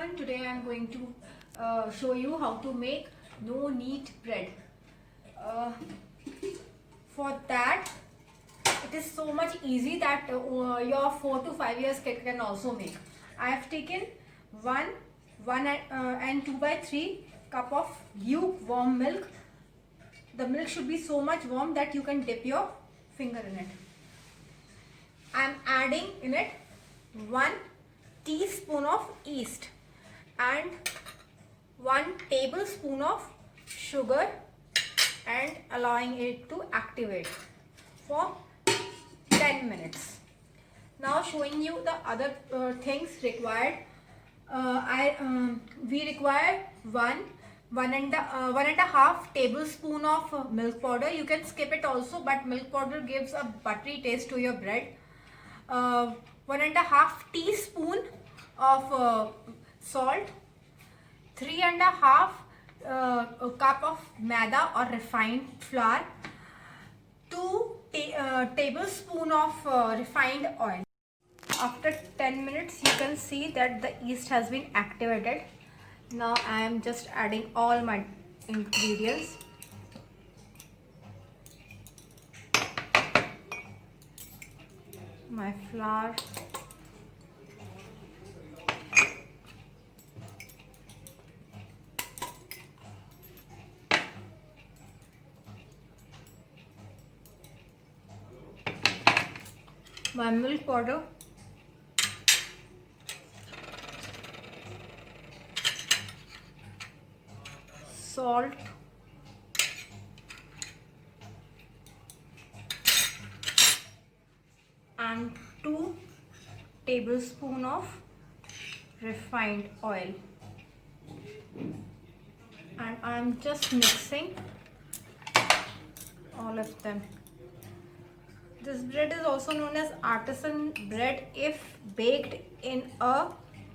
everyone, today I am going to show you how to make no knead bread. For that, it is so much easy that your 4 to 5 years kid can also make. I have taken 1 and 2 by 3 cup of lukewarm milk. The milk should be so much warm that you can dip your finger in it. I am adding in it 1 teaspoon of yeast and 1 tablespoon of sugar and allowing it to activate for 10 minutes. Now showing you the other things required. We require one and a half tablespoon of milk powder. You can skip it also, but milk powder gives a buttery taste to your bread. 1.5 teaspoon of salt, 3.5 cup of maida or refined flour, 2 tablespoon of refined oil. After 10 minutes you can see that the yeast has been activated. Now I am just adding all my ingredients. My flour, my milk powder, salt, and 2 tablespoons of refined oil, and I am just mixing all of them. This bread is also known as artisan bread if baked in a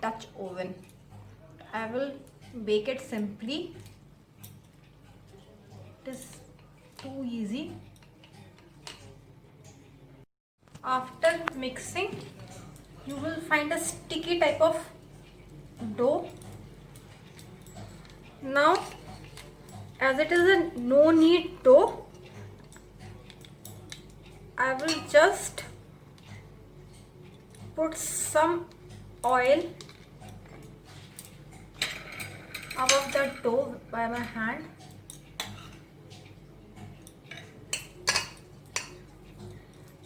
Dutch oven. I will bake it simply. It is too easy. After mixing, you will find a sticky type of dough. Now, as it is a no knead dough, I will just put some oil above the dough by my hand.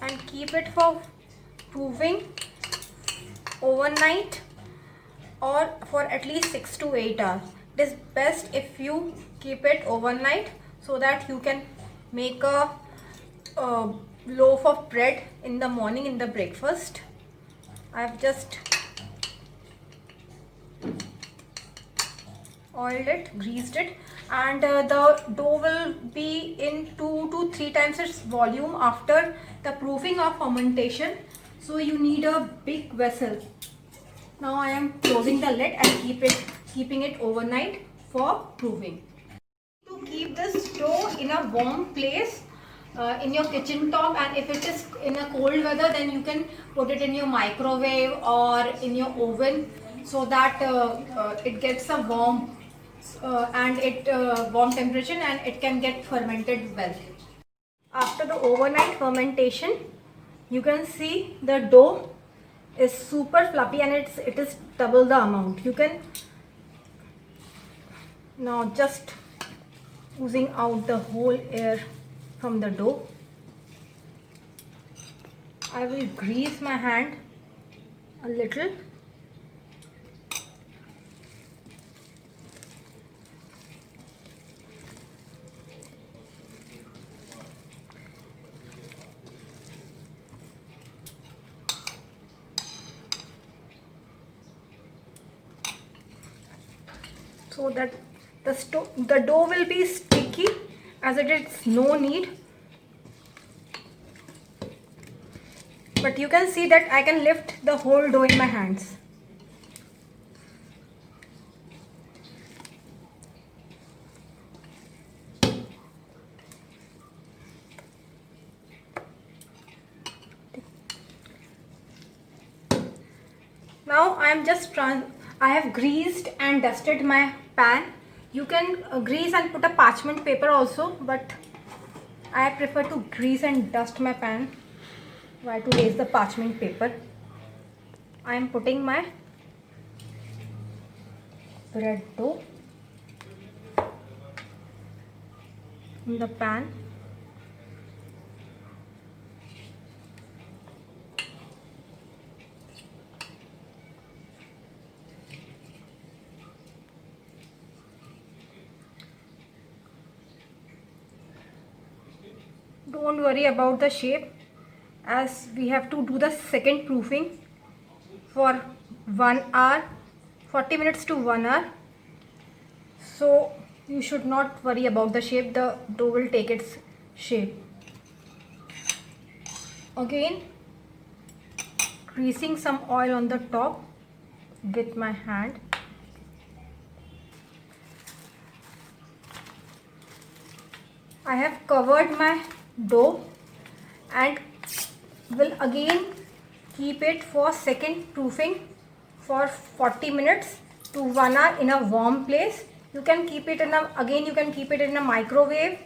And keep it for proving overnight or for at least 6 to 8 hours. It is best if you keep it overnight so that you can make a loaf of bread in the morning in the breakfast. I have just oiled it, greased it, and the dough will be in 2 to 3 times its volume after the proofing of fermentation. So you need a big vessel. Now I am closing the lid and keeping it overnight for proofing. To keep this dough in a warm place in your kitchen top, and if it is in a cold weather, then you can put it in your microwave or in your oven so that it gets a warm warm temperature and it can get fermented well. After the overnight fermentation, you can see the dough is super fluffy and it is double the amount. You can now just oozing out the whole air from the dough. I will grease my hand a little. So that the dough will be sticky as it is no knead. But you can see that I can lift the whole dough in my hands. Now I am just I have greased and dusted my pan. You can grease and put a parchment paper also, but I prefer to grease and dust my pan. Why to raise the parchment paper? I am putting my bread dough in the pan. Don't worry about the shape, as we have to do the second proofing for 1 hour, 40 minutes to 1 hour. So you should not worry about the shape, the dough will take its shape. Again, greasing some oil on the top with my hand. I have covered my dough and will again keep it for second proofing for 40 minutes to 1 hour in a warm place. You can keep it in a, again you can keep it in a microwave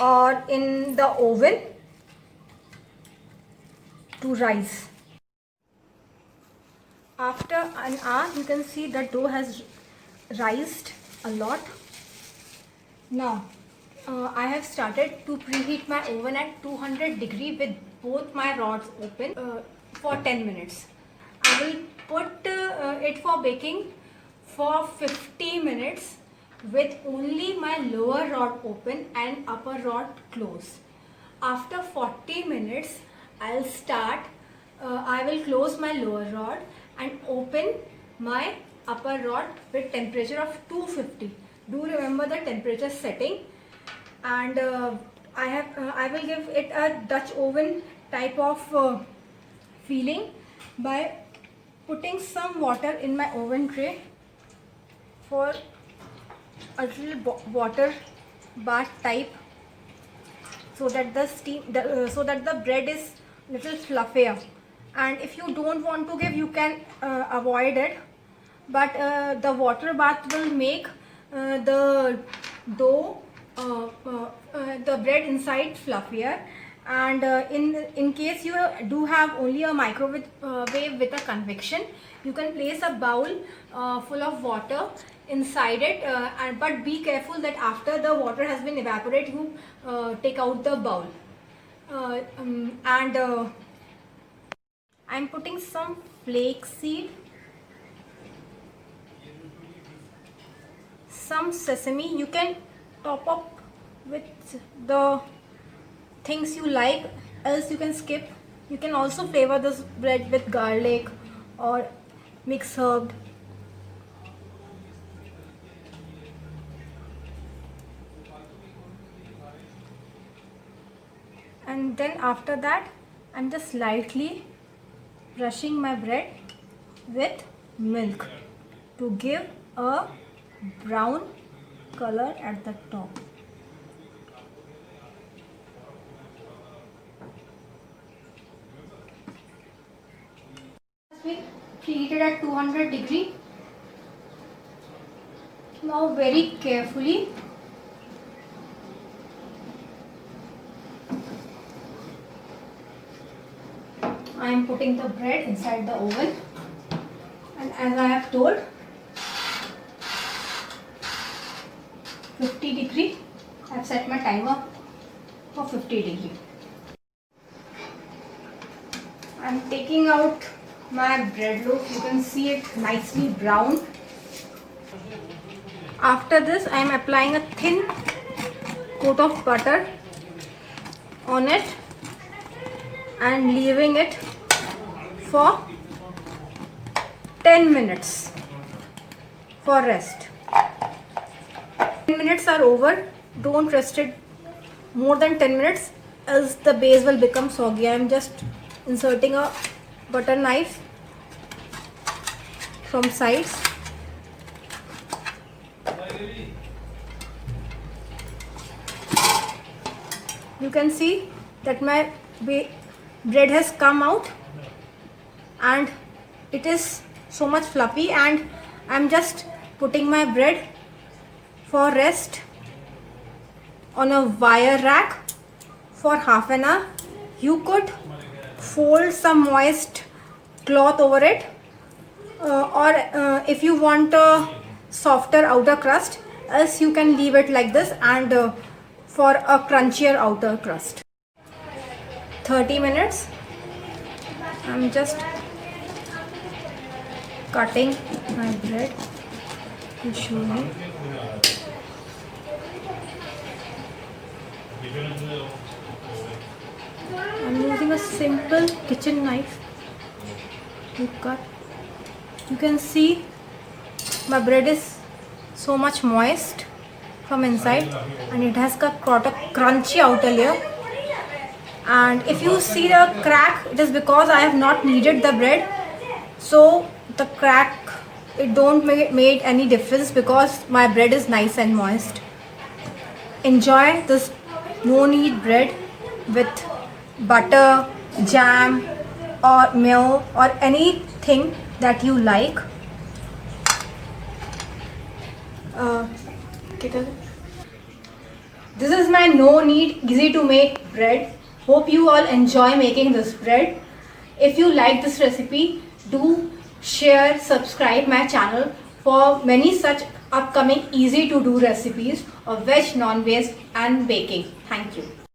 or in the oven to rise. After an hour, you can see the dough has rised a lot. Now I have started to preheat my oven at 200 degree with both my rods open for 10 minutes. I will put it for baking for 50 minutes with only my lower rod open and upper rod closed. After 40 minutes, I will close my lower rod and open my upper rod with temperature of 250. Do remember the temperature setting. And I will give it a Dutch oven type of feeling by putting some water in my oven tray for a little water bath type, so that the steam so that the bread is little fluffier. And if you don't want to give, you can avoid it, but the water bath will make the dough the bread inside fluffier. And in case you do have only a microwave with a convection, you can place a bowl full of water inside it, but be careful that after the water has been evaporated, you take out the bowl. I'm putting some flaxseed, some sesame. You can top up with the things you like, else you can skip. You can also flavor this bread with garlic or mixed herb. And then after that, I'm just lightly brushing my bread with milk to give a brown color at the top. Preheated at 200 degree. Now very carefully I am putting the bread inside the oven, and as I have told, 50 degree. I have set my timer for 50 degree. I am taking out my bread loaf. You can see it nicely brown. After this, I am applying a thin coat of butter on it and leaving it for 10 minutes for rest. 10 minutes are over. Don't rest it more than 10 minutes, else the base will become soggy. I am just inserting a butter knife from sides. You can see that my bread has come out and it is so much fluffy, and I'm just putting my bread for rest on a wire rack for half an hour. You could fold some moist cloth over it, or if you want a softer outer crust, else you can leave it like this and for a crunchier outer crust. 30 minutes. I'm just cutting my bread to show you. I'm using a simple kitchen knife to cut. You can see my bread is so much moist from inside and it has got a crunchy outer layer. And if you see the crack, it is because I have not kneaded the bread. So the crack, it don't made any difference because my bread is nice and moist. Enjoy this no knead bread with butter, jam or mayo or anything that you like. This is my no knead easy to make bread. Hope you all enjoy making this bread. If you like this recipe, do share, subscribe my channel for many such upcoming easy to do recipes of veg, non-veg and baking. Thank you.